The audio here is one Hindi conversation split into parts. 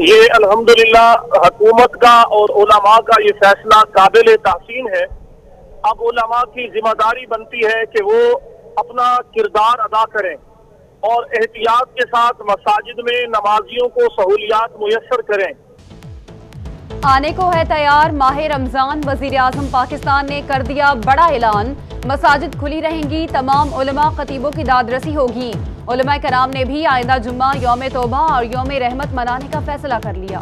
ये अल्हम्दुलिल्लाह हुकूमत का और उलमा का ये फैसला काबिल तहसीन है। अब उलमा की जिम्मेदारी बनती है कि वो अपना किरदार अदा करें और एहतियात के साथ मसाजिद में नमाजियों को सहूलियात मुयस्सर करें। आने को है तैयार माह रमजान। वजीर आजम पाकिस्तान ने कर दिया बड़ा ऐलान, मसाजिद खुली रहेंगी, तमाम उलमा खतीबों की दादरसी होगी। उलमा कराम ने भी आइंदा जुम्मा यौम तौबा और यौम रहमत मनाने का फैसला कर लिया।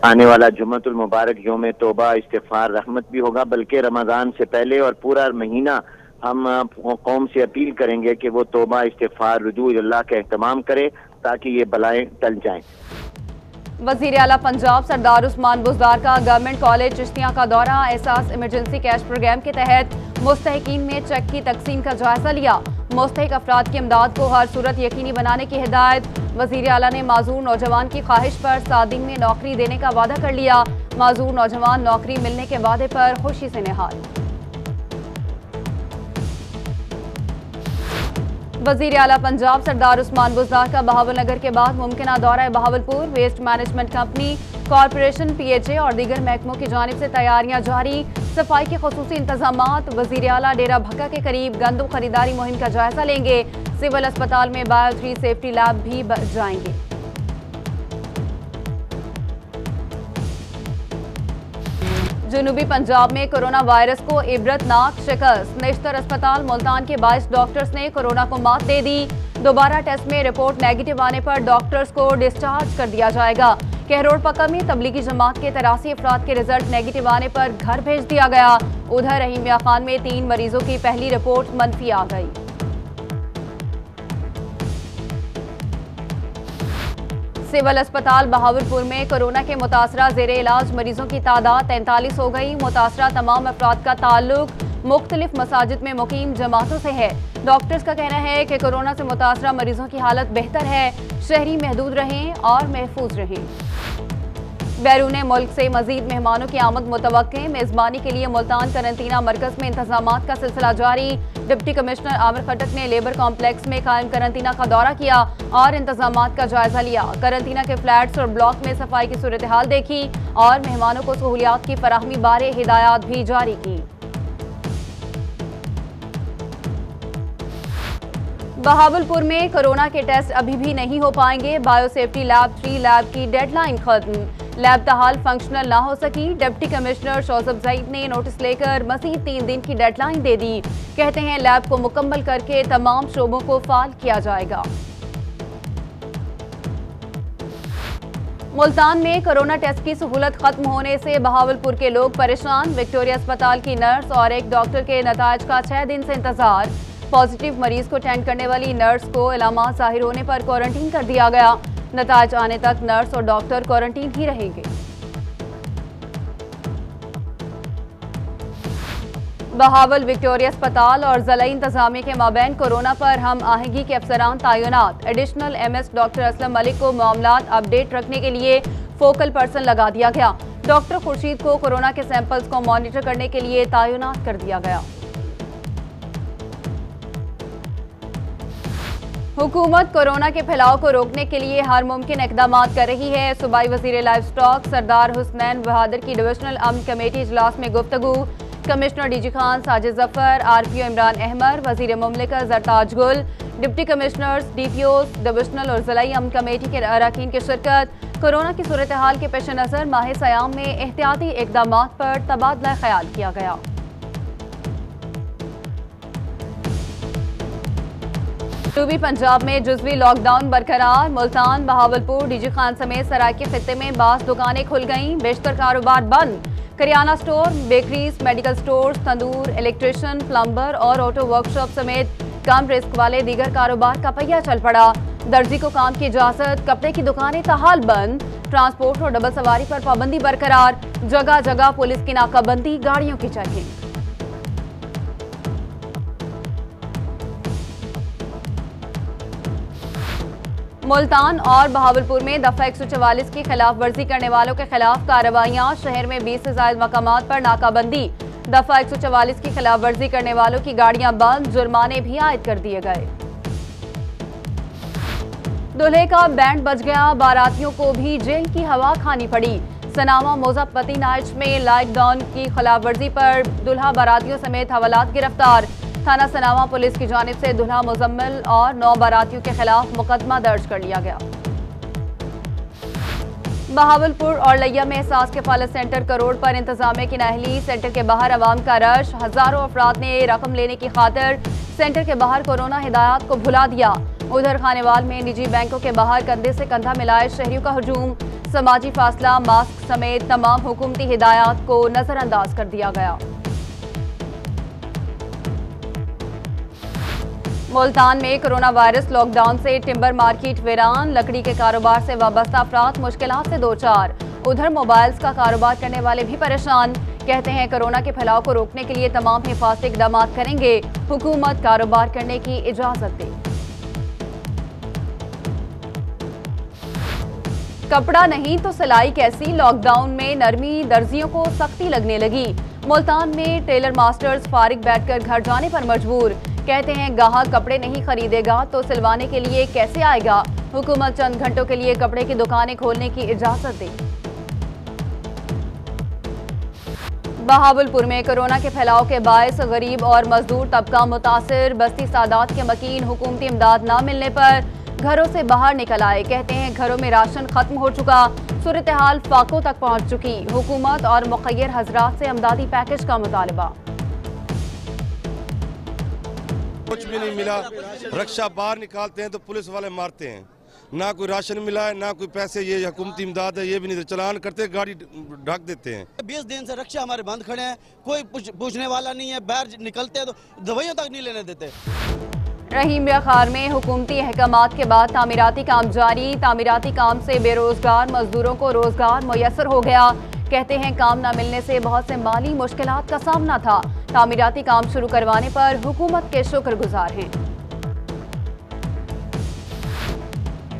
आने वाला जुम्मतुल मुबारक यौम तौबा इस्तिग़फ़ार रहमत भी होगा, बल्कि रमजान से पहले और पूरा महीना हम कौम से अपील करेंगे कि वो तौबा इस्तिग़फ़ार रुजू अल्लाह का एहतमाम करे ताकि ये बलाएं टल जाएं। वज़ीर आला पंजाब सरदार उस्मान बुज़दार का गवर्नमेंट कॉलेज चिश्तियाँ का दौरा। एहसास इमरजेंसी कैश प्रोग्राम के तहत मुस्तहिकीन में चेक की तकसीम का जायजा लिया। मुस्तहिक अफराद की इमदाद को हर सूरत यकीनी बनाने की हिदायत। वज़ीर आला ने माजूर नौजवान की ख्वाहिश पर 7 दिन में नौकरी देने का वादा कर लिया। माजूर नौजवान नौकरी मिलने के वादे पर खुशी से निहाल। वज़ीर आला पंजाब सरदार उस्मान बुज़दार का बहावलनगर के बाद मुमकिना दौरा Bahawalpur. Waste management company, corporation, PHA और दीगर महकमों की जानिब से तैयारियां जारी। सफाई के खुसूसी इंतजामात। वज़ीर आला डेरा भक्का के करीब गंदम खरीदारी मुहिम का जायजा लेंगे। सिविल अस्पताल में बायो 3 सेफ्टी लैब भी जाएंगे। जनूबी पंजाब में कोरोना वायरस को इबरतनाक शिकस्त। नेशनल अस्पताल मुल्तान के 22 डॉक्टर्स ने कोरोना को मात दे दी। दोबारा टेस्ट में रिपोर्ट नेगेटिव आने पर डॉक्टर्स को डिस्चार्ज कर दिया जाएगा। कहरोड़ पक्का में तबलीगी जमात के 83 अफराद के रिजल्ट नेगेटिव आने पर घर भेज दिया गया। उधर रहीमिया खान में 3 मरीजों की पहली रिपोर्ट मनफी आ गई। सिविल अस्पताल बहावलपुर में कोरोना के मुतासरा जेरे इलाज मरीजों की तादाद 43 हो गई। मुतासरा तमाम अफराद का ताल्लुक मुख्तलिफ मसाजिद में मुकीम जमातों से है। डॉक्टर्स का कहना है कि कोरोना से मुतासरा मरीजों की हालत बेहतर है। शहरी महदूद रहें और महफूज रहें। बैरून मुल्क से मजीद मेहमानों की आमद मुतवक्के। मेजबानी के लिए मुल्तान करंतना मरकज में इंतजामात का सिलसिला जारी। डिप्टी कमिश्नर आमिर खटक ने लेबर कॉम्प्लेक्स में कायम करंतना का दौरा किया और इंतजामात का जायजा लिया। करंतना के फ्लैट्स और ब्लॉक में सफाई की सूरत हाल देखी और मेहमानों को सहूलियात की फराहमी बारे हिदायत भी जारी की। बहावलपुर में कोरोना के टेस्ट अभी भी नहीं हो पाएंगे। बायो सेफ्टी लैब 3 लैब की डेडलाइन खत्म। लैब तहाल फंक्शनल ना हो सकी। डिप्टी कमिश्नर शौसफ ज़ईद ने नोटिस लेकर मज़ीद 3 दिन की डेडलाइन दे दी। कहते हैं लैब को मुकम्मल करके तमाम शोबों को फाल किया जाएगा। मुल्तान में कोरोना टेस्ट की सहूलत खत्म होने से बहावलपुर के लोग परेशान। विक्टोरिया अस्पताल की नर्स और एक डॉक्टर के नताज का 6 दिन से इंतजार। पॉजिटिव मरीज को अटेंड करने वाली नर्स को इलामात जाहिर होने पर क्वारंटीन कर दिया गया। नताज आने तक नर्स और डॉक्टर क्वारंटीन ही रहेंगे। बहावल विक्टोरिया अस्पताल और ज़िला इंतजामिया के माबैन कोरोना पर हम आहंगी के अफसरान तैनात। Additional MS doctor Aslam Malik को मामलात अपडेट रखने के लिए फोकल पर्सन लगा दिया गया। डॉक्टर खुर्शीद को कोरोना के सैंपल्स को मॉनिटर करने के लिए तैनात कर दिया गया। हुकूमत कोरोना के फैलाव को रोकने के लिए हर मुमकिन इकदाम कर रही है। सूबाई वजीर लाइफ स्टॉक सरदार हुसनैन बहादुर की डिविजनल अमन कमेटी इजलास में गुफ्तगू। Commissioner DG Khan Sajid Zafar, RPO Imran Ahmad, वजीर मुमलिकत जरताज गुल, डिप्टी कमिश्नर्स, DPOs, डिविजनल और ज़िलाई अमन कमेटी के अरकान की शिरकत। कोरोना की सूरत हाल के पेश नज़र माह सयाम में एहतियाती इकदाम पर तबादला ख्याल किया गया। जनूबी पंजाब में जुज़वी लॉकडाउन बरकरार। मुल्तान, बहावलपुर, DG खान समेत सराइकी खित्ते में बास दुकानें खुल गईं। बेशतर कारोबार बंद। करियाना स्टोर, बेकरीज, मेडिकल स्टोर्स, तंदूर, इलेक्ट्रिशियन, प्लम्बर और ऑटो वर्कशॉप समेत कम रिस्क वाले दीगर कारोबार का पहिया चल पड़ा। दर्जी को काम की इजाजत। कपड़े की दुकानें तहाल बंद। ट्रांसपोर्ट और डबल सवारी पर पाबंदी बरकरार। जगह जगह पुलिस की नाकाबंदी, गाड़ियों की चेकिंग। मुल्तान और बहावलपुर में दफा 144 की खिलाफ वर्जी करने वालों के खिलाफ कार्रवाइयां। शहर में 20 से ज्यादा मकामात पर नाकाबंदी। दफा 144 की खिलाफ वर्जी करने वालों की गाड़ियां बंद। जुर्माने भी आयद कर दिए गए। दूल्हे का बैंड बज गया, बारातियों को भी जेल की हवा खानी पड़ी। सनामा मोजापती नाइट में लॉकडाउन की खिलाफवर्जी पर दूल्हा बारातियों समेत हवालात गिरफ्तार। थाना सनामा पुलिस की जानिब से दूल्हा मुजम्मिल और 9 बारातियों के खिलाफ मुकदमा दर्ज कर लिया गया। बहावलपुर और लिया में एहसास किफालत सेंटर करोड़ पर इंतजामिया की नाअहली। सेंटर के बाहर अवाम का रश, हजारों अफराद ने रकम लेने की खातिर सेंटर के बाहर कोरोना हिदायत को भुला दिया। उधर खानेवाल में निजी बैंकों के बाहर कंधे से कंधा मिलाए शहरियों का हुजूम। समाजी फासला, मास्क समेत तमाम हुकूमती हिदायत को नजरअंदाज कर दिया गया। मुल्तान में कोरोना वायरस लॉकडाउन से टिम्बर मार्केट वीरान, लकड़ी के कारोबार से वाबस्ता अफराद मुश्किलात से दो चार। उधर मोबाइल्स का कारोबार करने वाले भी परेशान। कहते हैं कोरोना के फैलाव को रोकने के लिए तमाम हिफाजती इकदाम करेंगे, हुकूमत कारोबार करने की इजाजत दे। कपड़ा नहीं तो सिलाई कैसी, लॉकडाउन में नरमी, दर्जियों को सख्ती लगने लगी। मुल्तान में टेलर मास्टर्स फारिग बैठकर घर जाने पर मजबूर। कहते हैं गाहक कपड़े नहीं खरीदेगा तो सिलवाने के लिए कैसे आएगा। हुकूमत चंद घंटों के लिए कपड़े की दुकानें खोलने की इजाजत दे। बहावलपुर में कोरोना के फैलाव के बायस गरीब और मजदूर तबका मुतासिर। बस्ती सादात के मकीन हुकूमती इमदाद न मिलने पर घरों से बाहर निकल आए। कहते हैं घरों में राशन खत्म हो चुका, सूरत हाल फाकों तक पहुंच चुकी। हुकूमत और मुखय्यर हजरात से इमदादी पैकेज का मुतालबा। कुछ भी नहीं मिला, रक्षा बाहर निकालते हैं तो पुलिस वाले मारते हैं। ना कोई राशन मिला है, ना कोई पैसे, ये हुकूमती इमदाद है ये भी नहीं, चलान करते गाड़ी ढक देते हैं। 20 दिन से रक्षा हमारे बंद खड़े हैं, कोई पूछने वाला नहीं है। बाहर निकलते हैं तो दवाइयों तक नहीं लेने देते। रहीमिया खार में हुकूमती अहकामात के बाद तामीराती काम जारी। तामीराती काम से बेरोजगार मजदूरों को रोजगार मुयसर हो गया। कहते हैं काम न मिलने से बहुत से माली मुश्किलात का सामना था। तामीराती काम शुरू करवाने पर हुकूमत के शुक्रगुजार हैं।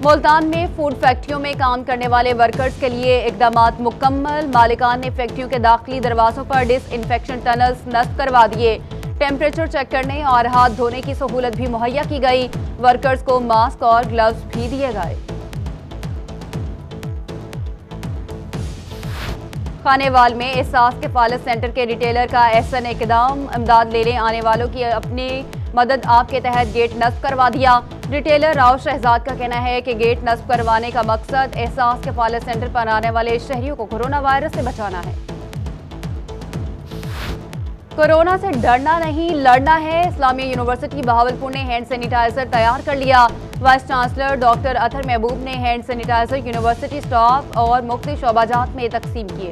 मुल्तान में फूड फैक्ट्रियों में काम करने वाले वर्कर्स के लिए इकदामात मुकम्मल। मालिकान ने फैक्ट्रियों के दाखिली दरवाजों पर डिसइंफेक्शन टनल्स नस्ब करवा दिए। टेम्परेचर चेक करने और हाथ धोने की सहूलत भी मुहैया की गई। वर्कर्स को मास्क और ग्लव्स भी दिए गए। खानेवाल में एहसास किफालत सेंटर के रिटेलर का एहसन इकदाम। इमदाद लेने आने वालों की अपनी मदद आप के तहत गेट नस्ब करवा दिया। रिटेलर राव शहजाद का कहना है कि गेट नस्ब करवाने का मकसद एहसास किफालत सेंटर पर आने वाले शहरियों को कोरोना वायरस से बचाना है। कोरोना से डरना नहीं लड़ना है। इस्लामिया यूनिवर्सिटी बहावलपुर ने हैंड सैनिटाइजर तैयार कर लिया। वाइस चांसलर डॉक्टर अतर महबूब ने हैंड सैनिटाइजर यूनिवर्सिटी स्टाफ और मुख्तलिफ शोबाजात में तकसीम किए।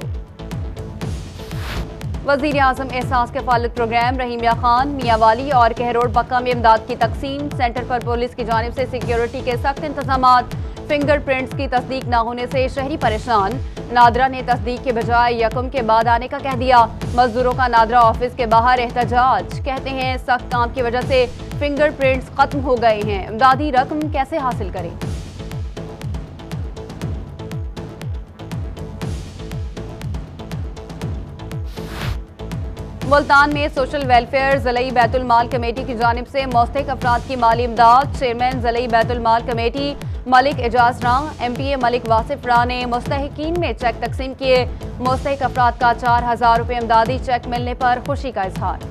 वज़ीर आज़म एहसास किफालत प्रोग्राम रहीमिया खान, मियाँवाली और कहरोड पक्का में इमदाद की तकसीम। सेंटर पर पुलिस की जानिब से सिक्योरिटी के सख्त इंतजामात। फिंगरप्रिंट्स की तस्दीक न होने से शहरी परेशान। नादरा ने तस्दीक के बजाय यकम के बाद आने का कह दिया। मजदूरों का नादरा ऑफिस के बाहर एहतजाज। कहते हैं सख्त काम की वजह से फिंगरप्रिंट्स खत्म हो गए हैं, इमदादी रकम कैसे हासिल करें। मुल्तान में सोशल वेलफेयर ज़िलई बैतुल माल कमेटी की जानिब से मुस्तहिक अफराद की माली इमदाद। चेयरमैन ज़िलई बैतुल माल कमेटी मलिक एजाज रां, MPA मलिक वासिफ रां ने मुस्तहिकीन में चेक तकसीम किए। मुस्तहिक अफराद का 4000 रुपये इमदादी चेक मिलने पर खुशी का इजहार।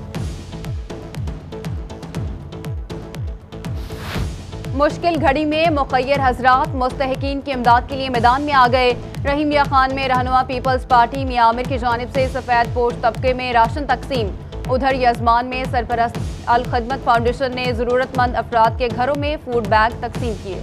मुश्किल घड़ी में मुखय्यर हजरात मुस्तहिकीन की इमदाद के लिए मैदान में आ गए। रहीमिया खान में रहनुमा पीपल्स पार्टी मियां आमिर की जानिब से सफेद पोश तबके में राशन तकसीम। उधर यजमान में सरपरस्त अल खदमत फाउंडेशन ने जरूरतमंद अफराद के घरों में फूड बैग तकसीम किए।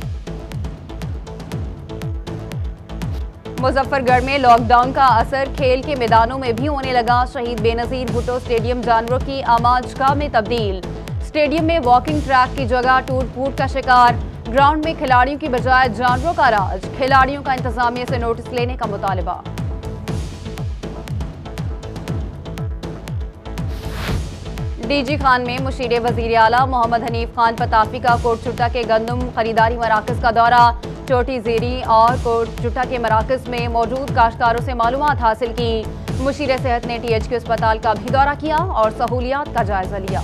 मुजफ्फरगढ़ में लॉकडाउन का असर खेल के मैदानों में भी होने लगा। शहीद बेनजीर भुट्टो स्टेडियम जानवरों की आमाजगाह में तब्दील। स्टेडियम में वॉकिंग ट्रैक की जगह टूट फूट का शिकार। ग्राउंड में खिलाड़ियों की बजाय जानवरों का राज। खिलाड़ियों का इंतजामिया से नोटिस लेने का मुतालबा। DG खान में मुशीर वजीर आला मोहम्मद हनीफ खान पताफी का कोटचुट्टा के गंदम खरीदारी मराकज का दौरा। चोटी ज़ेरी और कोटचुट्टा के मराकज में मौजूद काश्तकारों से मालूमात हासिल की। मुशीर सेहत ने THQ अस्पताल का भी दौरा किया और सहूलियात का जायजा लिया।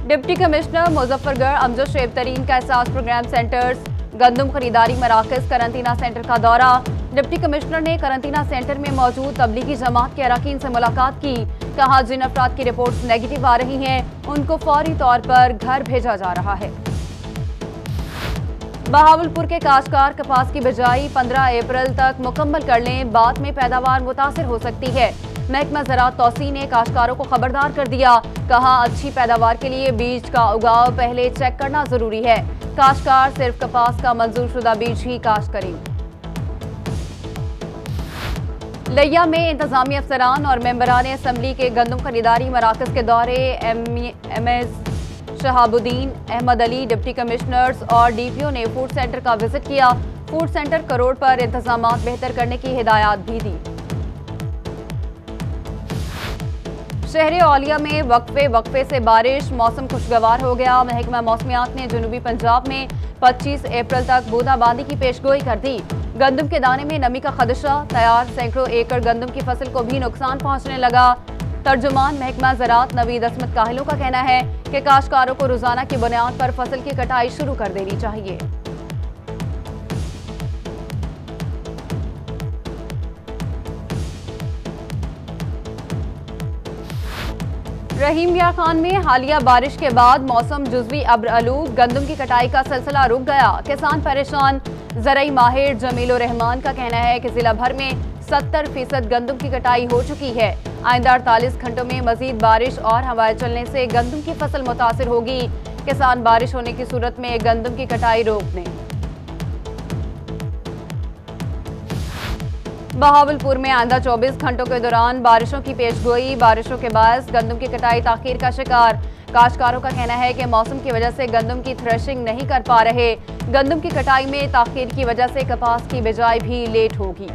डिप्टी कमिश्नर मुजफ्फरगढ़ अमजद शेब तरीन का एहसास प्रोग्राम सेंटर्स गंदम खरीदारी मराकज करंतना सेंटर का दौरा। डिप्टी कमिश्नर ने करंतना सेंटर में मौजूद तबलीगी जमात के अरकान से मुलाकात की। कहा जिन अफराद की रिपोर्ट्स नेगेटिव आ रही हैं उनको फौरी तौर पर घर भेजा जा रहा है। बहावलपुर के काश्तकार कपास की बिजाई 15 अप्रैल तक मुकम्मल कर लें, बाद में पैदावार मुतासिर हो सकती है। महकमा ज़राअत तौसी ने काश्तकारों को खबरदार कर दिया। कहा अच्छी पैदावार के लिए बीज का उगाव पहले चेक करना जरूरी है। काश्तकार सिर्फ कपास का मंजूर शुदा बीज ही काश्त करें। लिया में इंतजामी अफसरान और मेंबरान असम्बली के गंदम खरीदारी मराकज के दौरे MS Shahabuddin Ahmed Ali deputy commissioners और डीपीओ ने फूड सेंटर का विजिट किया। फूड सेंटर करोड़ पर इंतजामात बेहतर करने की हिदायत भी दी। शहर औलिया में वक्फे से बारिश, मौसम खुशगवार हो गया। महकमा मौसमियात ने जनूबी पंजाब में 25 अप्रैल तक बूंदाबांदी की पेशगोई कर दी। गंदम के दाने में नमी का खदशा, तैयार सैकड़ों एकड़ गंदम की फसल को भी नुकसान पहुंचने लगा। तर्जुमान महकमा ज़राअत नवीद असमत काहिलों का कहना है कि काश्तकारों को रोजाना की बुनियाद पर फसल की कटाई शुरू कर देनी चाहिए। रहीम यार खान में हालिया बारिश के बाद मौसम जुज़वी अब्र आलूद, गंदम की कटाई का सिलसिला रुक गया। किसान परेशान। ज़राई माहिर जमीलुर रहमान का कहना है कि जिला भर में 70% गंदम की कटाई हो चुकी है। आइंदा 48 घंटों में मजीद बारिश और हवाएं चलने से गंदम की फसल मुतासिर होगी। किसान बारिश होने की सूरत में गंदम की कटाई रोक दें। बहावलपुर में आइंदा 24 घंटों के दौरान बारिशों की पेशगोई, बारिशों के बायस गंदम की कटाई ताखीर का शिकार। काश्तकारों का कहना है कि मौसम की वजह से गंदम की थ्रेशिंग नहीं कर पा रहे। गंदम की कटाई में ताखीर की वजह से कपास की बिजाई भी लेट होगी।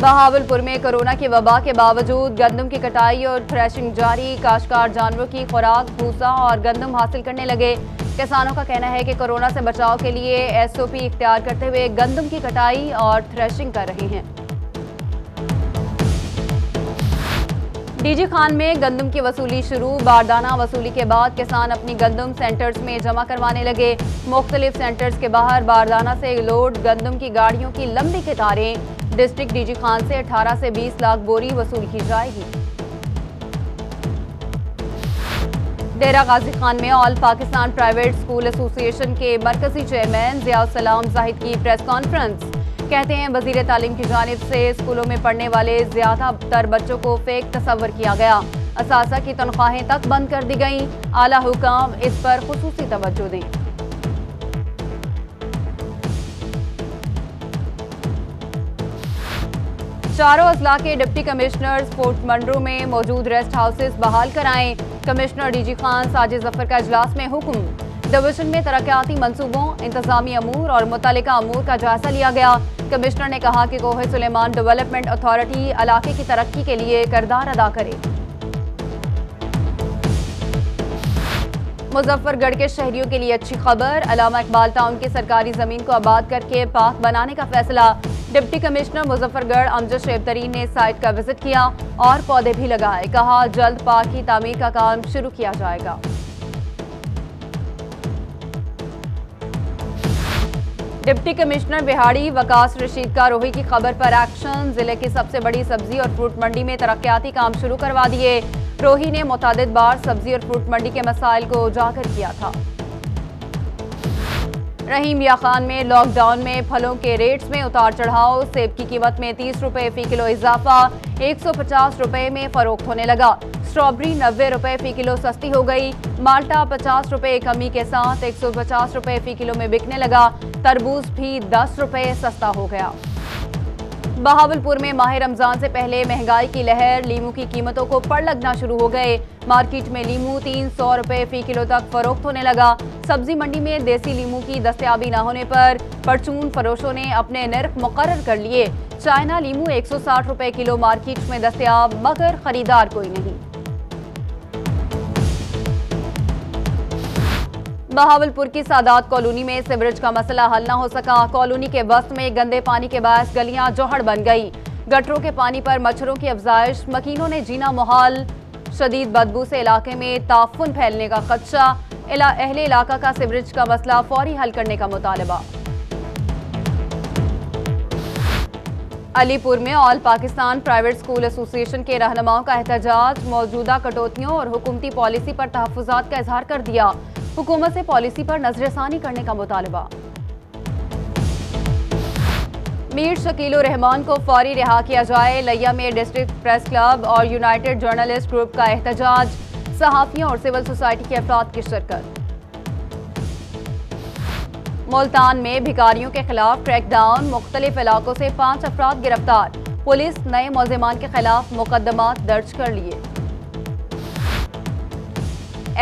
बहावलपुर में कोरोना की वबा के बावजूद गंदम की कटाई और थ्रेशिंग जारी। काश्तकार जानवरों की खुराक, भूसा और गंदम हासिल करने लगे। किसानों का कहना है कि कोरोना से बचाव के लिए एसओपी इख्तियार करते हुए गंदम की कटाई और थ्रेशिंग कर रहे हैं। डीजी खान में गंदम की वसूली शुरू। बारदाना वसूली के बाद किसान अपनी गंदम सेंटर्स में जमा करवाने लगे। मुख्तलिफ सेंटर्स के बाहर बारदाना से लोड गंदम की गाड़ियों की लंबी कतारें। डिस्ट्रिक्ट डीजी खान से 18 से 20 लाख बोरी वसूल की जाएगी। डेरा गाजी खान में all Pakistan private school association के मरकजी चेयरमैन ज़िया सलाम जाहिद की प्रेस कॉन्फ्रेंस। कहते हैं वजीर तालीम की जानिब से स्कूलों में पढ़ने वाले ज्यादातर बच्चों को फेक तस्वर किया गया। असासा की तनख्वाहें तक बंद कर दी गईं। आला हुकाम इस पर खुसूसी तवज्जो दें। चारों अजला के डिप्टी कमिश्नर्स फोर्ट मंडरू में मौजूद रेस्ट हाउसेस बहाल कराएं। कमिश्नर डीजी खान साजिद जफर का इजलास में हुक्म। डिवीजन में तरक्याती मंसूबों, इंतजामी अमूर और मुतल्लिका अमूर का जायजा लिया गया। कमिश्नर ने कहा कि कोहे सुलेमान डेवलपमेंट अथॉरिटी इलाके की तरक्की के लिए किरदार अदा करे। मुजफ्फरगढ़ के शहरियों के लिए अच्छी खबर। अल्लामा इकबाल टाउन की सरकारी जमीन को आबाद करके पार्क बनाने का फैसला। डिप्टी कमिश्नर मुजफ्फरगढ़ अमजद शेब तरीन ने साइट का विजिट किया और पौधे भी लगाए। कहा जल्द पार्क की तामीर का काम शुरू किया जाएगा। डिप्टी कमिश्नर बिहाड़ी वकास रशीद का रोही की खबर पर एक्शन। जिले की सबसे बड़ी सब्जी और फ्रूट मंडी में तरक्याती काम शुरू करवा दिए। रोही ने मुतादिद बार सब्जी और फ्रूट मंडी के मसाइल को उजागर किया था। रहीम या खान में लॉकडाउन में फलों के रेट्स में उतार चढ़ाव। सेब की कीमत में 30 रुपए फी किलो इजाफा, 150 रुपए में फरोख्त होने लगा। स्ट्रॉबेरी 90 रुपए फी किलो सस्ती हो गई। माल्टा 50 रुपए कमी के साथ 150 रुपए फी किलो में बिकने लगा। तरबूज भी 10 रुपए सस्ता हो गया। बहावलपुर में माह रमजान से पहले महंगाई की लहर। लीमू की कीमतों को पड़ लगना शुरू हो गए। मार्केट में लीमू 300 रुपए फी किलो तक फरोख्त होने लगा। सब्जी मंडी में देसी लीमू की दस्तयाबी न होने पर परचून फरोशों ने अपने नर्ख मुकर्रर कर लिए। चाइना लीमू 160 रुपए किलो मार्केट में दस्तयाब, मगर खरीदार कोई नहीं। बहावलपुर की सादात कॉलोनी में सीवरेज का मसला हल न हो सका। कॉलोनी के वस्त में गंदे पानी के बायस गलियां जोहड़ बन गई। गटरों के पानी पर मच्छरों की अफजाइश, मकीनों ने जीना मुहाल। शदीद बदबू से इलाके में ताफुन फैलने का खदशा, अहले इलाका का सीवरेज का मसला फौरी हल करने का मुतालबा। अलीपुर में all Pakistan private school association के रहनुमाओं का एहतजाज, मौजूदा कटौतियों और हुकूमती पॉलिसी पर तहफ़्फ़ुज़ात का इजहार कर दिया। हुकूमत से पॉलिसी पर नजरसानी करने का मुतालबा। मीर शकील उर रहमान को फौरी रिहा किया जाए, लिया में डिस्ट्रिक्ट प्रेस क्लब और यूनाइटेड जर्नलिस्ट ग्रुप का एहतजाज, सहाफ़ियों और सिविल सोसाइटी के अफराद की शिरकत। मुल्तान में भिखारियों के खिलाफ क्रैकडाउन, मुख्तलिफ इलाकों से 5 अफराद गिरफ्तार, पुलिस नए मुल्ज़िमान के खिलाफ मुकदमात दर्ज कर लिए।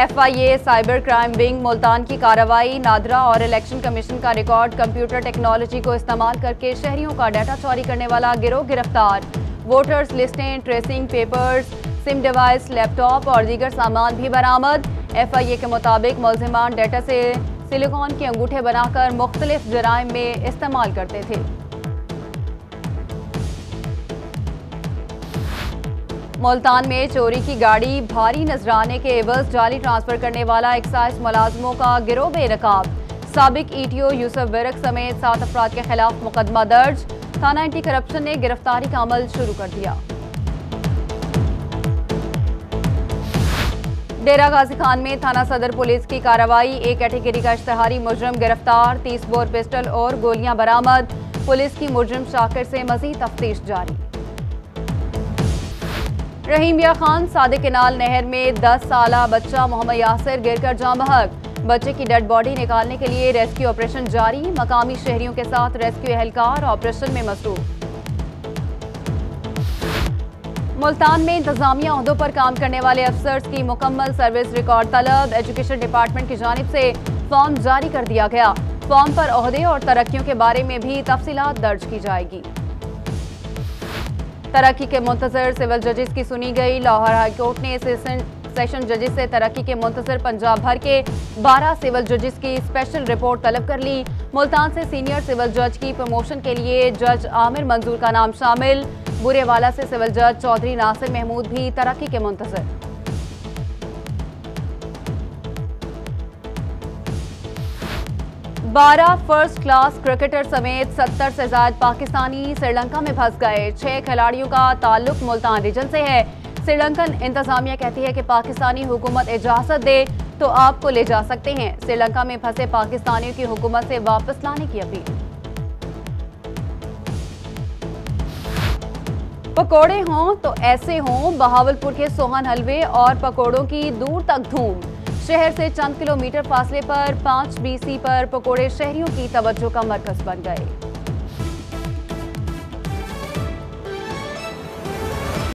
FIA cyber crime wing Multan की कार्रवाई, नादरा और इलेक्शन कमीशन का रिकॉर्ड कंप्यूटर टेक्नोलॉजी को इस्तेमाल करके शहरियों का डाटा चोरी करने वाला गिरोह गिरफ्तार, वोटर्स लिस्टें, tracing papers, SIM device, laptop और दीगर सामान भी बरामद। FIA के मुताबिक मुल्ज़िमान डाटा से सिलिकॉन के अंगूठे बनाकर मुख्तलिफ जराइम में इस्तेमाल करते थे। मुल्तान में चोरी की गाड़ी भारी नजराने के एवज जाली ट्रांसफर करने वाला एक्साइज मुलाजमों का गिरोह बेनकाब, साबिक ETO यूसुफ विरक समेत 7 अफराद के खिलाफ मुकदमा दर्ज, थाना एंटी करप्शन ने गिरफ्तारी का अमल शुरू कर दिया। डेरा गाजी खान में थाना सदर पुलिस की कार्रवाई, एक कैटेगरी का इश्तहारी मुजरिम गिरफ्तार, 30 बोर पिस्टल और गोलियां बरामद, पुलिस की मुजरिम शाकिर से मजीद तफ्तीश जारी। रहीमिया खान सादिक केनाल नहर में 10 साला बच्चा मोहम्मद यासिर गिरकर जाँ बहक, बच्चे की डेड बॉडी निकालने के लिए रेस्क्यू ऑपरेशन जारी, मकामी शहरियों के साथ रेस्क्यू एहलकार ऑपरेशन में मसरूफ। मुल्तान में इंतजामिया ओहदों पर काम करने वाले अफसर्स की मुकम्मल सर्विस रिकॉर्ड तलब, एजुकेशन डिपार्टमेंट की जानिब से फॉर्म जारी कर दिया गया। फॉर्म पर ओहदे और तरक्कियों के बारे में भी तफसीलात दर्ज की जाएगी। तरक्की के मुंतजर सिविल जजेस की सुनी गई, लाहौर हाईकोर्ट ने सेशन जजेस से तरक्की के मुंतजर पंजाब भर के 12 सिविल जजेस की स्पेशल रिपोर्ट तलब कर ली। मुल्तान से सीनियर सिविल जज की प्रमोशन के लिए जज आमिर मंजूर का नाम शामिल, बुरेवाला से सिविल जज चौधरी नासिर महमूद भी तरक्की के मुंतजर। बारह फर्स्ट क्लास क्रिकेटर समेत 70 से ज्यादा पाकिस्तानी श्रीलंका में फंस गए। 6 खिलाड़ियों का ताल्लुक मुल्तान रीजन से है। श्रीलंकन इंतजामिया कहती है कि पाकिस्तानी हुकूमत इजाजत दे तो आपको ले जा सकते हैं। श्रीलंका में फंसे पाकिस्तानियों की हुकूमत से वापस लाने की अपील। पकोड़े हों तो ऐसे हों, बहावलपुर के सोहन हलवे और पकोड़ों की दूर तक धूम। शहर से चंद किलोमीटर फासले पर 5 BC पर पकोड़े शहरियों की तवज्जो का मरकज बन गए।